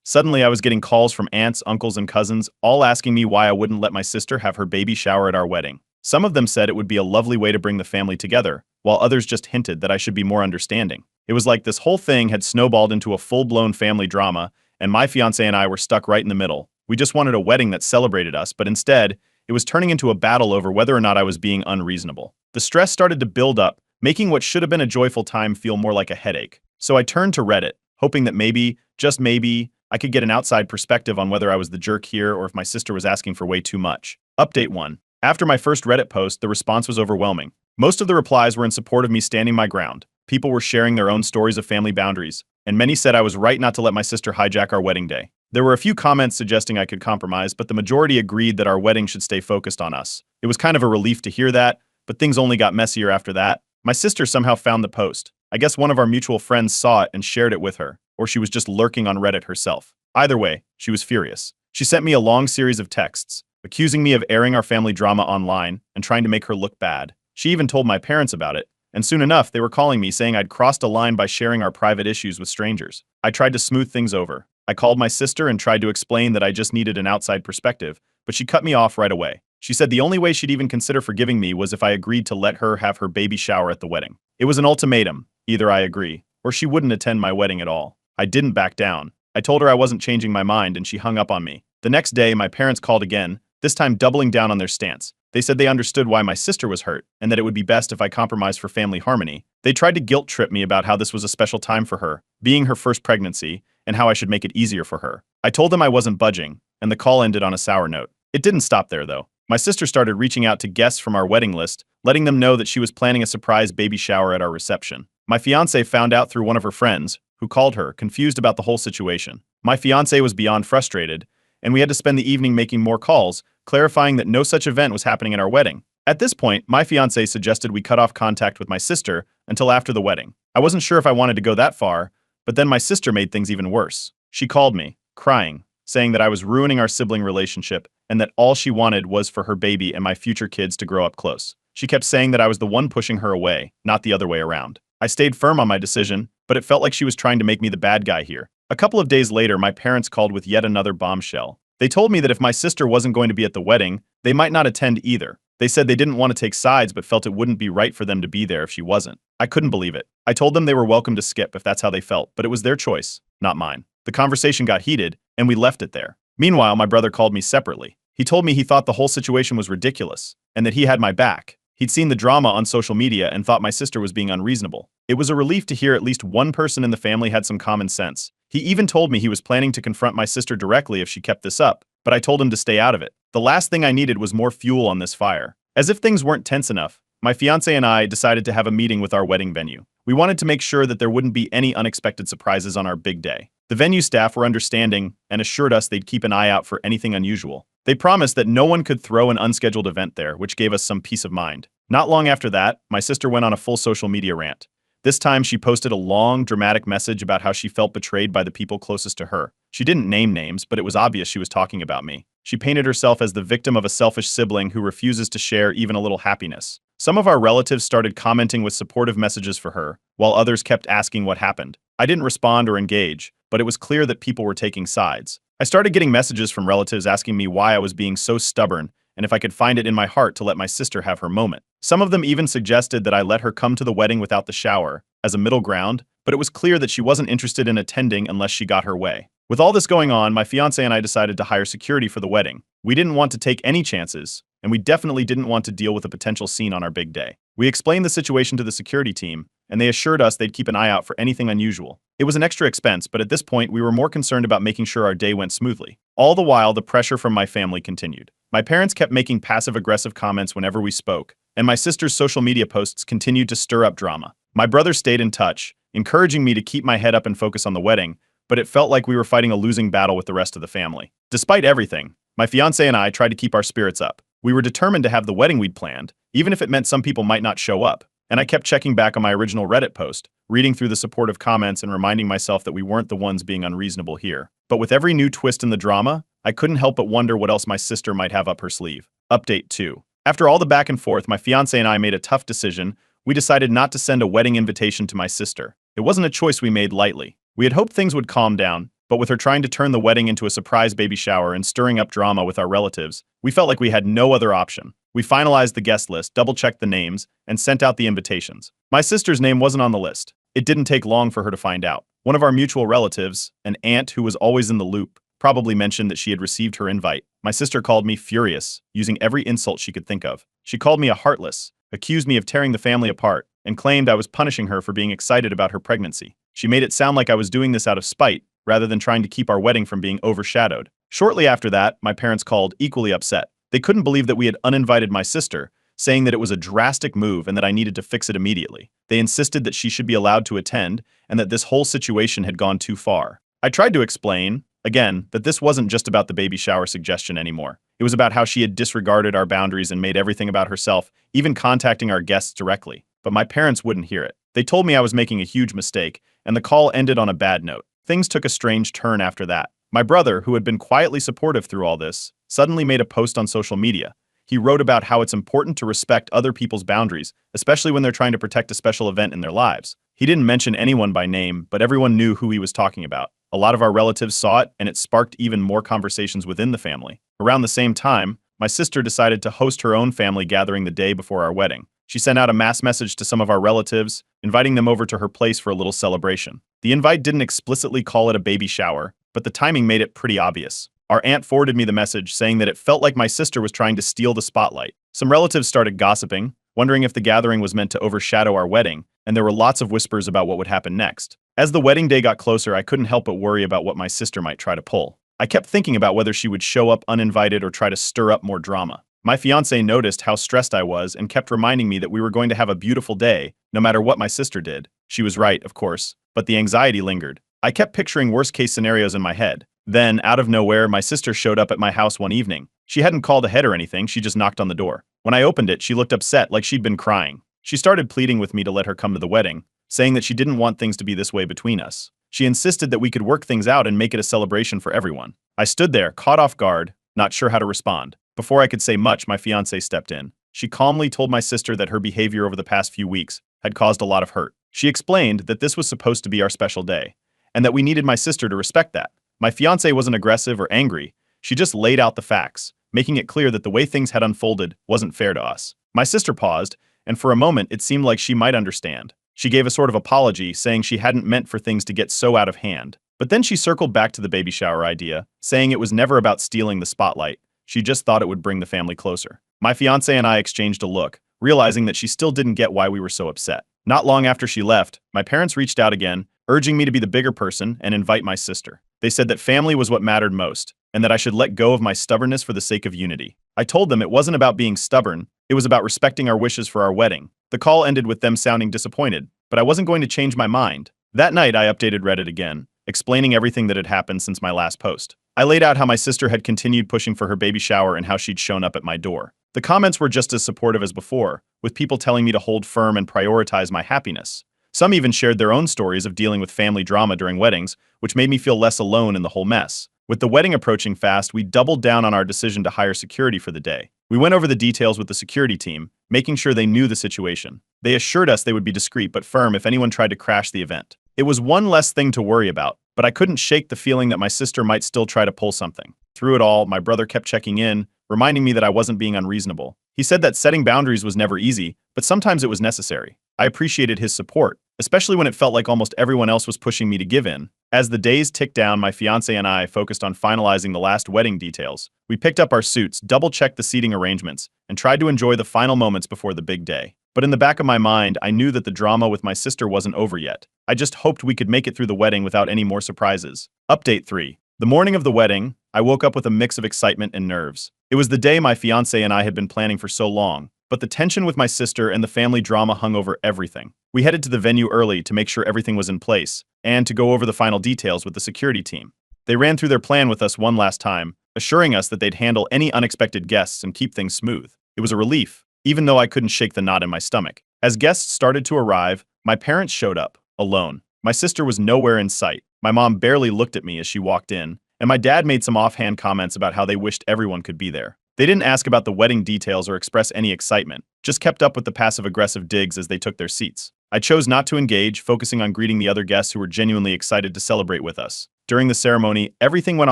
Suddenly, I was getting calls from aunts, uncles, and cousins, all asking me why I wouldn't let my sister have her baby shower at our wedding. Some of them said it would be a lovely way to bring the family together, while others just hinted that I should be more understanding. It was like this whole thing had snowballed into a full-blown family drama, and my fiancé and I were stuck right in the middle. We just wanted a wedding that celebrated us, but instead, it was turning into a battle over whether or not I was being unreasonable. The stress started to build up, making what should have been a joyful time feel more like a headache. So I turned to Reddit, hoping that maybe, just maybe, I could get an outside perspective on whether I was the jerk here or if my sister was asking for way too much. Update 1. After my first Reddit post, the response was overwhelming. Most of the replies were in support of me standing my ground. People were sharing their own stories of family boundaries, and many said I was right not to let my sister hijack our wedding day. There were a few comments suggesting I could compromise, but the majority agreed that our wedding should stay focused on us. It was kind of a relief to hear that, but things only got messier after that. My sister somehow found the post. I guess one of our mutual friends saw it and shared it with her, or she was just lurking on Reddit herself. Either way, she was furious. She sent me a long series of texts, accusing me of airing our family drama online and trying to make her look bad. She even told my parents about it, and soon enough they were calling me saying I'd crossed a line by sharing our private issues with strangers. I tried to smooth things over. I called my sister and tried to explain that I just needed an outside perspective, but she cut me off right away. She said the only way she'd even consider forgiving me was if I agreed to let her have her baby shower at the wedding. It was an ultimatum. Either I agree, or she wouldn't attend my wedding at all. I didn't back down. I told her I wasn't changing my mind and she hung up on me. The next day, my parents called again, this time doubling down on their stance. They said they understood why my sister was hurt and that it would be best if I compromised for family harmony. They tried to guilt trip me about how this was a special time for her, being her first pregnancy, and how I should make it easier for her. I told them I wasn't budging, and the call ended on a sour note. It didn't stop there, though. My sister started reaching out to guests from our wedding list, letting them know that she was planning a surprise baby shower at our reception. My fiancé found out through one of her friends, who called her, confused about the whole situation. My fiancé was beyond frustrated, and we had to spend the evening making more calls, clarifying that no such event was happening at our wedding. At this point, my fiancé suggested we cut off contact with my sister until after the wedding. I wasn't sure if I wanted to go that far, but then my sister made things even worse. She called me, crying, saying that I was ruining our sibling relationship and that all she wanted was for her baby and my future kids to grow up close. She kept saying that I was the one pushing her away, not the other way around. I stayed firm on my decision, but it felt like she was trying to make me the bad guy here. A couple of days later, my parents called with yet another bombshell. They told me that if my sister wasn't going to be at the wedding, they might not attend either. They said they didn't want to take sides but felt it wouldn't be right for them to be there if she wasn't. I couldn't believe it. I told them they were welcome to skip if that's how they felt, but it was their choice, not mine. The conversation got heated, and we left it there. Meanwhile, my brother called me separately. He told me he thought the whole situation was ridiculous, and that he had my back. He'd seen the drama on social media and thought my sister was being unreasonable. It was a relief to hear at least one person in the family had some common sense. He even told me he was planning to confront my sister directly if she kept this up, but I told him to stay out of it. The last thing I needed was more fuel on this fire. As if things weren't tense enough, my fiancé and I decided to have a meeting with our wedding venue. We wanted to make sure that there wouldn't be any unexpected surprises on our big day. The venue staff were understanding and assured us they'd keep an eye out for anything unusual. They promised that no one could throw an unscheduled event there, which gave us some peace of mind. Not long after that, my sister went on a full social media rant. This time, she posted a long, dramatic message about how she felt betrayed by the people closest to her. She didn't name names, but it was obvious she was talking about me. She painted herself as the victim of a selfish sibling who refuses to share even a little happiness. Some of our relatives started commenting with supportive messages for her, while others kept asking what happened. I didn't respond or engage, but it was clear that people were taking sides. I started getting messages from relatives asking me why I was being so stubborn and if I could find it in my heart to let my sister have her moment. Some of them even suggested that I let her come to the wedding without the shower, as a middle ground, but it was clear that she wasn't interested in attending unless she got her way. With all this going on, my fiancé and I decided to hire security for the wedding. We didn't want to take any chances, and we definitely didn't want to deal with a potential scene on our big day. We explained the situation to the security team, and they assured us they'd keep an eye out for anything unusual. It was an extra expense, but at this point, we were more concerned about making sure our day went smoothly. All the while, the pressure from my family continued. My parents kept making passive-aggressive comments whenever we spoke, and my sister's social media posts continued to stir up drama. My brother stayed in touch, encouraging me to keep my head up and focus on the wedding, but it felt like we were fighting a losing battle with the rest of the family. Despite everything, my fiancé and I tried to keep our spirits up. We were determined to have the wedding we'd planned, even if it meant some people might not show up. And I kept checking back on my original Reddit post, reading through the supportive comments and reminding myself that we weren't the ones being unreasonable here. But with every new twist in the drama, I couldn't help but wonder what else my sister might have up her sleeve. Update 2. After all the back and forth, my fiancé and I made a tough decision. We decided not to send a wedding invitation to my sister. It wasn't a choice we made lightly. We had hoped things would calm down, but with her trying to turn the wedding into a surprise baby shower and stirring up drama with our relatives, we felt like we had no other option. We finalized the guest list, double-checked the names, and sent out the invitations. My sister's name wasn't on the list. It didn't take long for her to find out. One of our mutual relatives, an aunt who was always in the loop, probably mentioned that she had received her invite. My sister called me furious, using every insult she could think of. She called me a heartless, accused me of tearing the family apart, and claimed I was punishing her for being excited about her pregnancy. She made it sound like I was doing this out of spite, rather than trying to keep our wedding from being overshadowed. Shortly after that, my parents called, equally upset. They couldn't believe that we had uninvited my sister, saying that it was a drastic move and that I needed to fix it immediately. They insisted that she should be allowed to attend and that this whole situation had gone too far. I tried to explain, again, that this wasn't just about the baby shower suggestion anymore. It was about how she had disregarded our boundaries and made everything about herself, even contacting our guests directly. But my parents wouldn't hear it. They told me I was making a huge mistake, and the call ended on a bad note. Things took a strange turn after that. My brother, who had been quietly supportive through all this, suddenly made a post on social media. He wrote about how it's important to respect other people's boundaries, especially when they're trying to protect a special event in their lives. He didn't mention anyone by name, but everyone knew who he was talking about. A lot of our relatives saw it, and it sparked even more conversations within the family. Around the same time, my sister decided to host her own family gathering the day before our wedding. She sent out a mass message to some of our relatives, inviting them over to her place for a little celebration. The invite didn't explicitly call it a baby shower, but the timing made it pretty obvious. Our aunt forwarded me the message saying that it felt like my sister was trying to steal the spotlight. Some relatives started gossiping, wondering if the gathering was meant to overshadow our wedding, and there were lots of whispers about what would happen next. As the wedding day got closer, I couldn't help but worry about what my sister might try to pull. I kept thinking about whether she would show up uninvited or try to stir up more drama. My fiancé noticed how stressed I was and kept reminding me that we were going to have a beautiful day, no matter what my sister did. She was right, of course, but the anxiety lingered. I kept picturing worst-case scenarios in my head. Then, out of nowhere, my sister showed up at my house one evening. She hadn't called ahead or anything, she just knocked on the door. When I opened it, she looked upset, like she'd been crying. She started pleading with me to let her come to the wedding, saying that she didn't want things to be this way between us. She insisted that we could work things out and make it a celebration for everyone. I stood there, caught off guard, not sure how to respond. Before I could say much, my fiancé stepped in. She calmly told my sister that her behavior over the past few weeks had caused a lot of hurt. She explained that this was supposed to be our special day, and that we needed my sister to respect that. My fiancé wasn't aggressive or angry, she just laid out the facts, making it clear that the way things had unfolded wasn't fair to us. My sister paused, and for a moment it seemed like she might understand. She gave a sort of apology, saying she hadn't meant for things to get so out of hand. But then she circled back to the baby shower idea, saying it was never about stealing the spotlight. She just thought it would bring the family closer. My fiancé and I exchanged a look, realizing that she still didn't get why we were so upset. Not long after she left, my parents reached out again, urging me to be the bigger person and invite my sister. They said that family was what mattered most, and that I should let go of my stubbornness for the sake of unity. I told them it wasn't about being stubborn, it was about respecting our wishes for our wedding. The call ended with them sounding disappointed, but I wasn't going to change my mind. That night, I updated Reddit again, explaining everything that had happened since my last post. I laid out how my sister had continued pushing for her baby shower and how she'd shown up at my door. The comments were just as supportive as before, with people telling me to hold firm and prioritize my happiness. Some even shared their own stories of dealing with family drama during weddings, which made me feel less alone in the whole mess. With the wedding approaching fast, we doubled down on our decision to hire security for the day. We went over the details with the security team, making sure they knew the situation. They assured us they would be discreet but firm if anyone tried to crash the event. It was one less thing to worry about, but I couldn't shake the feeling that my sister might still try to pull something. Through it all, my brother kept checking in, reminding me that I wasn't being unreasonable. He said that setting boundaries was never easy, but sometimes it was necessary. I appreciated his support, especially when it felt like almost everyone else was pushing me to give in. As the days ticked down, my fiancé and I focused on finalizing the last wedding details. We picked up our suits, double-checked the seating arrangements, and tried to enjoy the final moments before the big day. But in the back of my mind, I knew that the drama with my sister wasn't over yet. I just hoped we could make it through the wedding without any more surprises. Update 3. The morning of the wedding, I woke up with a mix of excitement and nerves. It was the day my fiancé and I had been planning for so long, but the tension with my sister and the family drama hung over everything. We headed to the venue early to make sure everything was in place, and to go over the final details with the security team. They ran through their plan with us one last time, assuring us that they'd handle any unexpected guests and keep things smooth. It was a relief, even though I couldn't shake the knot in my stomach. As guests started to arrive, my parents showed up, alone. My sister was nowhere in sight. My mom barely looked at me as she walked in, and my dad made some offhand comments about how they wished everyone could be there. They didn't ask about the wedding details or express any excitement, just kept up with the passive-aggressive digs as they took their seats. I chose not to engage, focusing on greeting the other guests who were genuinely excited to celebrate with us. During the ceremony, everything went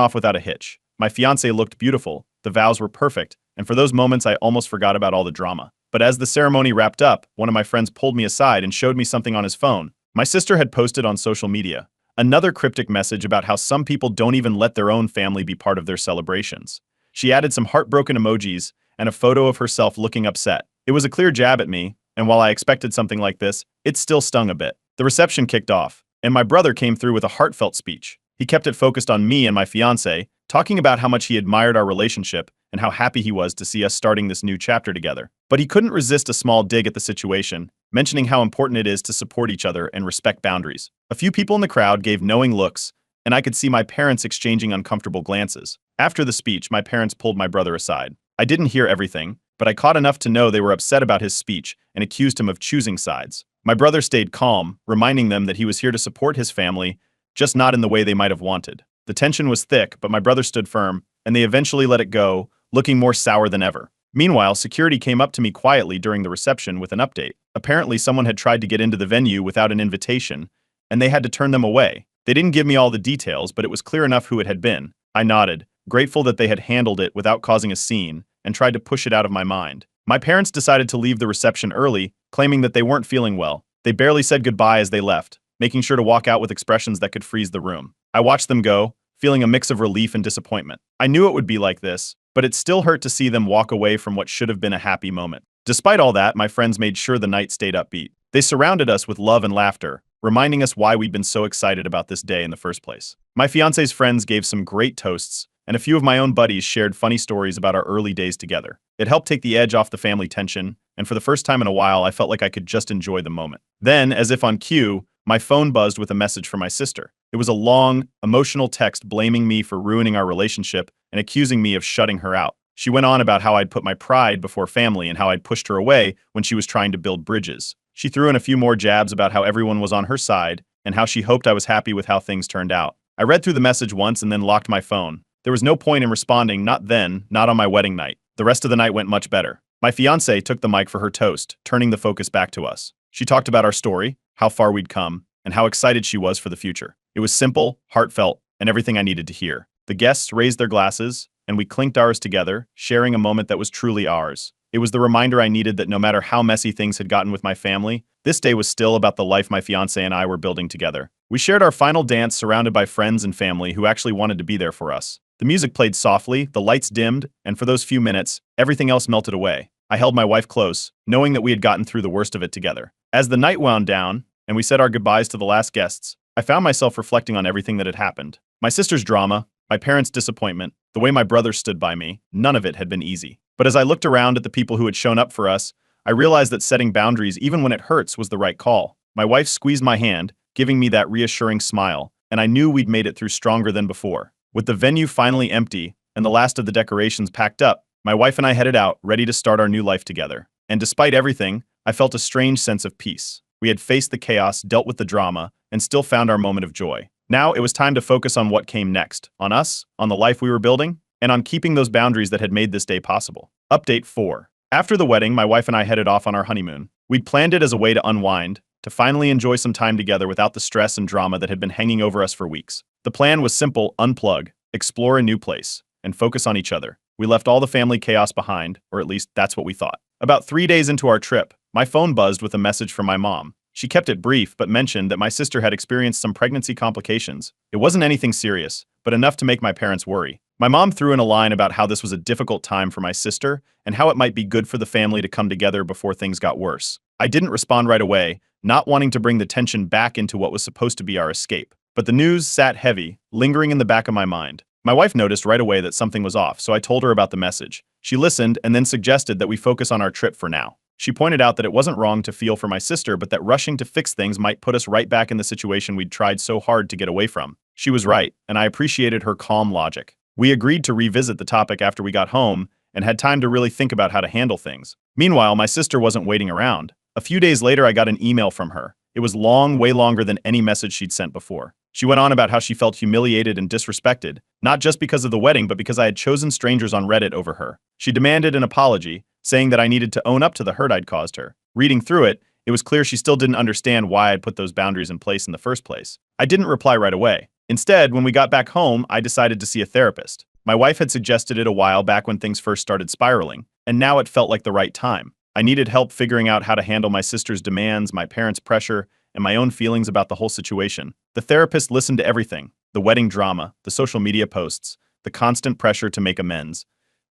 off without a hitch. My fiancé looked beautiful, the vows were perfect, and for those moments I almost forgot about all the drama. But as the ceremony wrapped up, one of my friends pulled me aside and showed me something on his phone. My sister had posted on social media another cryptic message about how some people don't even let their own family be part of their celebrations. She added some heartbroken emojis and a photo of herself looking upset. It was a clear jab at me, and while I expected something like this, it still stung a bit. The reception kicked off, and my brother came through with a heartfelt speech. He kept it focused on me and my fiancé, talking about how much he admired our relationship and how happy he was to see us starting this new chapter together. But he couldn't resist a small dig at the situation, mentioning how important it is to support each other and respect boundaries. A few people in the crowd gave knowing looks, and I could see my parents exchanging uncomfortable glances. After the speech, my parents pulled my brother aside. I didn't hear everything, but I caught enough to know they were upset about his speech and accused him of choosing sides. My brother stayed calm, reminding them that he was here to support his family, just not in the way they might have wanted. The tension was thick, but my brother stood firm, and they eventually let it go, looking more sour than ever. Meanwhile, security came up to me quietly during the reception with an update. Apparently, someone had tried to get into the venue without an invitation, and they had to turn them away. They didn't give me all the details, but it was clear enough who it had been. I nodded, grateful that they had handled it without causing a scene, and tried to push it out of my mind. My parents decided to leave the reception early, claiming that they weren't feeling well. They barely said goodbye as they left, making sure to walk out with expressions that could freeze the room. I watched them go, feeling a mix of relief and disappointment. I knew it would be like this, but it still hurt to see them walk away from what should have been a happy moment. Despite all that, my friends made sure the night stayed upbeat. They surrounded us with love and laughter, reminding us why we'd been so excited about this day in the first place. My fiancé's friends gave some great toasts, and a few of my own buddies shared funny stories about our early days together. It helped take the edge off the family tension, and for the first time in a while, I felt like I could just enjoy the moment. Then, as if on cue, my phone buzzed with a message from my sister. It was a long, emotional text blaming me for ruining our relationship and accusing me of shutting her out. She went on about how I'd put my pride before family and how I'd pushed her away when she was trying to build bridges. She threw in a few more jabs about how everyone was on her side and how she hoped I was happy with how things turned out. I read through the message once and then locked my phone. There was no point in responding, not then, not on my wedding night. The rest of the night went much better. My fiancée took the mic for her toast, turning the focus back to us. She talked about our story, how far we'd come, and how excited she was for the future. It was simple, heartfelt, and everything I needed to hear. The guests raised their glasses, and we clinked ours together, sharing a moment that was truly ours. It was the reminder I needed that no matter how messy things had gotten with my family, this day was still about the life my fiancé and I were building together. We shared our final dance surrounded by friends and family who actually wanted to be there for us. The music played softly, the lights dimmed, and for those few minutes, everything else melted away. I held my wife close, knowing that we had gotten through the worst of it together. As the night wound down, and we said our goodbyes to the last guests, I found myself reflecting on everything that had happened. My sister's drama, my parents' disappointment, the way my brother stood by me, none of it had been easy. But as I looked around at the people who had shown up for us, I realized that setting boundaries even when it hurts was the right call. My wife squeezed my hand, giving me that reassuring smile, and I knew we'd made it through stronger than before. With the venue finally empty and the last of the decorations packed up, my wife and I headed out, ready to start our new life together. And despite everything, I felt a strange sense of peace. We had faced the chaos, dealt with the drama, and still found our moment of joy. Now it was time to focus on what came next, on us, on the life we were building, and on keeping those boundaries that had made this day possible. Update 4. After the wedding, my wife and I headed off on our honeymoon. We'd planned it as a way to unwind, to finally enjoy some time together without the stress and drama that had been hanging over us for weeks. The plan was simple: unplug, explore a new place, and focus on each other. We left all the family chaos behind, or at least that's what we thought. About 3 days into our trip, my phone buzzed with a message from my mom. She kept it brief, but mentioned that my sister had experienced some pregnancy complications. It wasn't anything serious, but enough to make my parents worry. My mom threw in a line about how this was a difficult time for my sister and how it might be good for the family to come together before things got worse. I didn't respond right away, not wanting to bring the tension back into what was supposed to be our escape. But the news sat heavy, lingering in the back of my mind. My wife noticed right away that something was off, so I told her about the message. She listened and then suggested that we focus on our trip for now. She pointed out that it wasn't wrong to feel for my sister, but that rushing to fix things might put us right back in the situation we'd tried so hard to get away from. She was right, and I appreciated her calm logic. We agreed to revisit the topic after we got home and had time to really think about how to handle things. Meanwhile, my sister wasn't waiting around. A few days later, I got an email from her. It was long, way longer than any message she'd sent before. She went on about how she felt humiliated and disrespected, not just because of the wedding, but because I had chosen strangers on Reddit over her. She demanded an apology, saying that I needed to own up to the hurt I'd caused her. Reading through it, it was clear she still didn't understand why I'd put those boundaries in place in the first place. I didn't reply right away. Instead, when we got back home, I decided to see a therapist. My wife had suggested it a while back when things first started spiraling, and now it felt like the right time. I needed help figuring out how to handle my sister's demands, my parents' pressure, and my own feelings about the whole situation. The therapist listened to everything: the wedding drama, the social media posts, the constant pressure to make amends.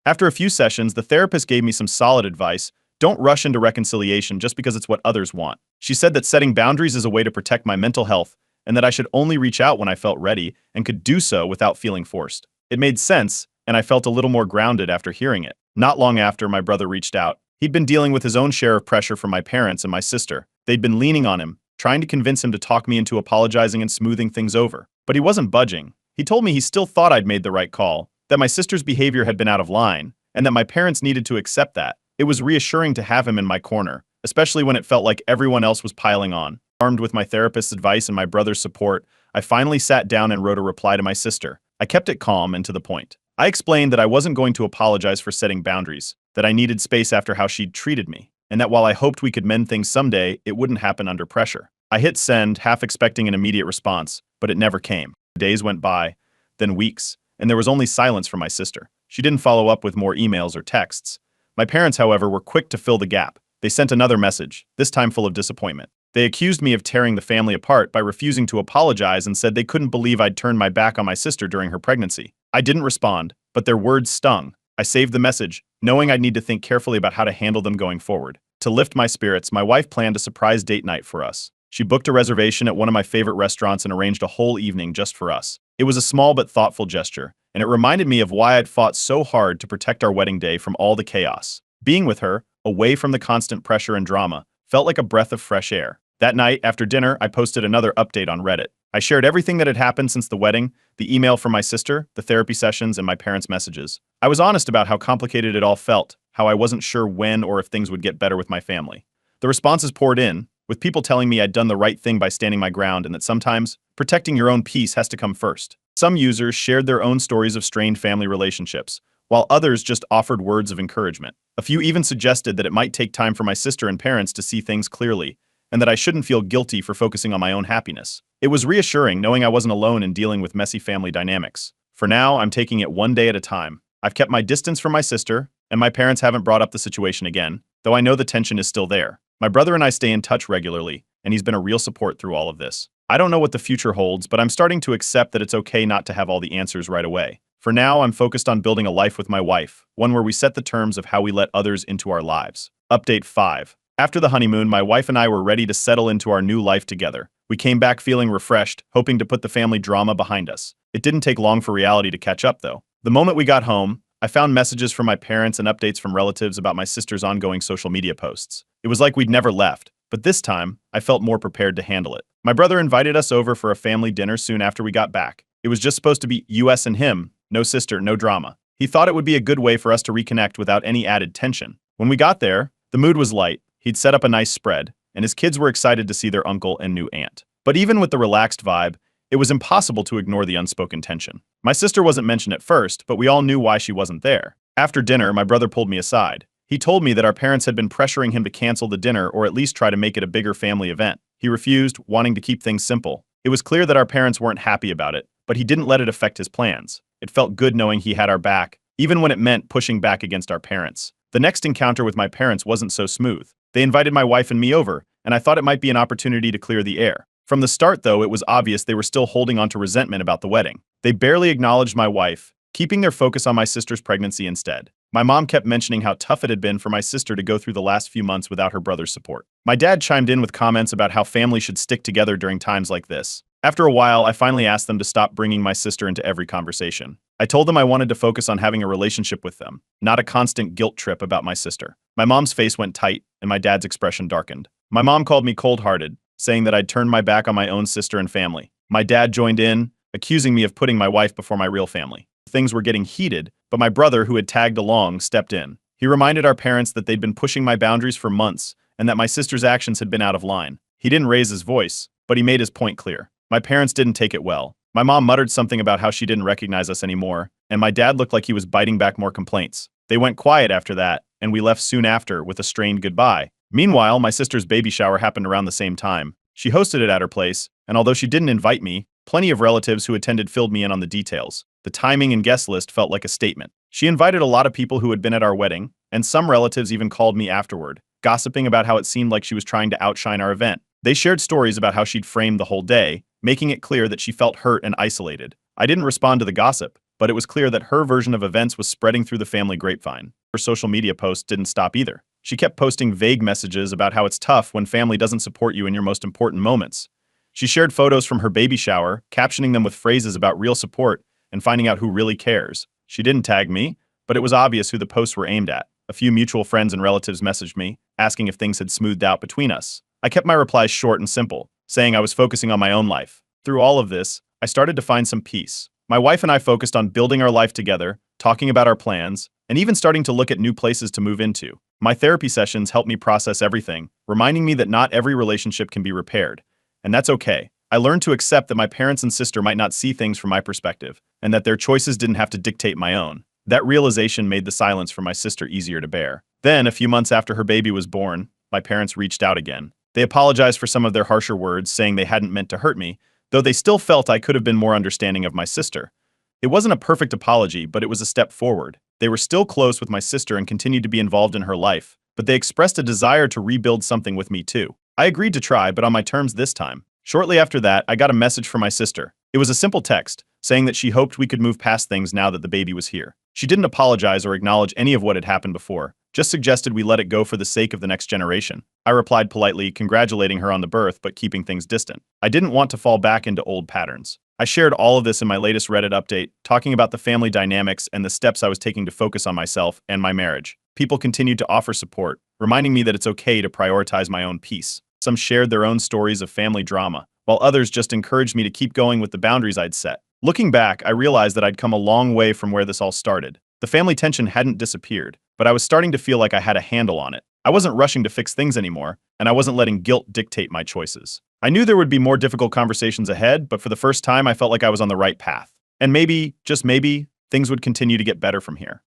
After a few sessions, the therapist gave me some solid advice. Don't rush into reconciliation just because it's what others want. She said that setting boundaries is a way to protect my mental health, and that I should only reach out when I felt ready and could do so without feeling forced. It made sense, and I felt a little more grounded after hearing it. Not long after, my brother reached out. He'd been dealing with his own share of pressure from my parents and my sister. They'd been leaning on him, trying to convince him to talk me into apologizing and smoothing things over. But he wasn't budging. He told me he still thought I'd made the right call, that my sister's behavior had been out of line, and that my parents needed to accept that. It was reassuring to have him in my corner, especially when it felt like everyone else was piling on. Armed with my therapist's advice and my brother's support, I finally sat down and wrote a reply to my sister. I kept it calm and to the point. I explained that I wasn't going to apologize for setting boundaries, that I needed space after how she'd treated me, and that while I hoped we could mend things someday, it wouldn't happen under pressure. I hit send, half expecting an immediate response, but it never came. Days went by, then weeks, and there was only silence from my sister. She didn't follow up with more emails or texts. My parents, however, were quick to fill the gap. They sent another message, this time full of disappointment. They accused me of tearing the family apart by refusing to apologize and said they couldn't believe I'd turned my back on my sister during her pregnancy. I didn't respond, but their words stung. I saved the message, knowing I'd need to think carefully about how to handle them going forward. To lift my spirits, my wife planned a surprise date night for us. She booked a reservation at one of my favorite restaurants and arranged a whole evening just for us. It was a small but thoughtful gesture, and it reminded me of why I'd fought so hard to protect our wedding day from all the chaos. Being with her, away from the constant pressure and drama, felt like a breath of fresh air. That night, after dinner, I posted another update on Reddit. I shared everything that had happened since the wedding, the email from my sister, the therapy sessions, and my parents' messages. I was honest about how complicated it all felt, how I wasn't sure when or if things would get better with my family. The responses poured in, with people telling me I'd done the right thing by standing my ground and that sometimes protecting your own peace has to come first. Some users shared their own stories of strained family relationships, while others just offered words of encouragement. A few even suggested that it might take time for my sister and parents to see things clearly, and that I shouldn't feel guilty for focusing on my own happiness. It was reassuring knowing I wasn't alone in dealing with messy family dynamics. For now, I'm taking it one day at a time. I've kept my distance from my sister, and my parents haven't brought up the situation again, though I know the tension is still there. My brother and I stay in touch regularly, and he's been a real support through all of this. I don't know what the future holds, but I'm starting to accept that it's okay not to have all the answers right away. For now, I'm focused on building a life with my wife, one where we set the terms of how we let others into our lives. Update 5. After the honeymoon, my wife and I were ready to settle into our new life together. We came back feeling refreshed, hoping to put the family drama behind us. It didn't take long for reality to catch up, though. The moment we got home, I found messages from my parents and updates from relatives about my sister's ongoing social media posts. It was like we'd never left, but this time, I felt more prepared to handle it. My brother invited us over for a family dinner soon after we got back. It was just supposed to be us and him, no sister, no drama. He thought it would be a good way for us to reconnect without any added tension. When we got there, the mood was light. He'd set up a nice spread, and his kids were excited to see their uncle and new aunt. But even with the relaxed vibe, it was impossible to ignore the unspoken tension. My sister wasn't mentioned at first, but we all knew why she wasn't there. After dinner, my brother pulled me aside. He told me that our parents had been pressuring him to cancel the dinner or at least try to make it a bigger family event. He refused, wanting to keep things simple. It was clear that our parents weren't happy about it, but he didn't let it affect his plans. It felt good knowing he had our back, even when it meant pushing back against our parents. The next encounter with my parents wasn't so smooth. They invited my wife and me over, and I thought it might be an opportunity to clear the air. From the start, though, it was obvious they were still holding on to resentment about the wedding. They barely acknowledged my wife, keeping their focus on my sister's pregnancy instead. My mom kept mentioning how tough it had been for my sister to go through the last few months without her brother's support. My dad chimed in with comments about how family should stick together during times like this. After a while, I finally asked them to stop bringing my sister into every conversation. I told them I wanted to focus on having a relationship with them, not a constant guilt trip about my sister. My mom's face went tight, and my dad's expression darkened. My mom called me cold-hearted, saying that I'd turned my back on my own sister and family. My dad joined in, accusing me of putting my wife before my real family. Things were getting heated, but my brother, who had tagged along, stepped in. He reminded our parents that they'd been pushing my boundaries for months and that my sister's actions had been out of line. He didn't raise his voice, but he made his point clear. My parents didn't take it well. My mom muttered something about how she didn't recognize us anymore, and my dad looked like he was biting back more complaints. They went quiet after that, and we left soon after with a strained goodbye. Meanwhile, my sister's baby shower happened around the same time. She hosted it at her place, and although she didn't invite me, plenty of relatives who attended filled me in on the details. The timing and guest list felt like a statement. She invited a lot of people who had been at our wedding, and some relatives even called me afterward, gossiping about how it seemed like she was trying to outshine our event. They shared stories about how she'd framed the whole day, making it clear that she felt hurt and isolated. I didn't respond to the gossip, but it was clear that her version of events was spreading through the family grapevine. Her social media posts didn't stop either. She kept posting vague messages about how it's tough when family doesn't support you in your most important moments. She shared photos from her baby shower, captioning them with phrases about real support and finding out who really cares. She didn't tag me, but it was obvious who the posts were aimed at. A few mutual friends and relatives messaged me, asking if things had smoothed out between us. I kept my replies short and simple, saying I was focusing on my own life. Through all of this, I started to find some peace. My wife and I focused on building our life together, talking about our plans, and even starting to look at new places to move into. My therapy sessions helped me process everything, reminding me that not every relationship can be repaired. And that's okay. I learned to accept that my parents and sister might not see things from my perspective, and that their choices didn't have to dictate my own. That realization made the silence from my sister easier to bear. Then, a few months after her baby was born, my parents reached out again. They apologized for some of their harsher words, saying they hadn't meant to hurt me, though they still felt I could have been more understanding of my sister. It wasn't a perfect apology, but it was a step forward. They were still close with my sister and continued to be involved in her life, but they expressed a desire to rebuild something with me too. I agreed to try, but on my terms this time. Shortly after that, I got a message from my sister. It was a simple text, saying that she hoped we could move past things now that the baby was here. She didn't apologize or acknowledge any of what had happened before, just suggested we let it go for the sake of the next generation. I replied politely, congratulating her on the birth but keeping things distant. I didn't want to fall back into old patterns. I shared all of this in my latest Reddit update, talking about the family dynamics and the steps I was taking to focus on myself and my marriage. People continued to offer support, reminding me that it's okay to prioritize my own peace. Some shared their own stories of family drama, while others just encouraged me to keep going with the boundaries I'd set. Looking back, I realized that I'd come a long way from where this all started. The family tension hadn't disappeared, but I was starting to feel like I had a handle on it. I wasn't rushing to fix things anymore, and I wasn't letting guilt dictate my choices. I knew there would be more difficult conversations ahead, but for the first time, I felt like I was on the right path. And maybe, just maybe, things would continue to get better from here.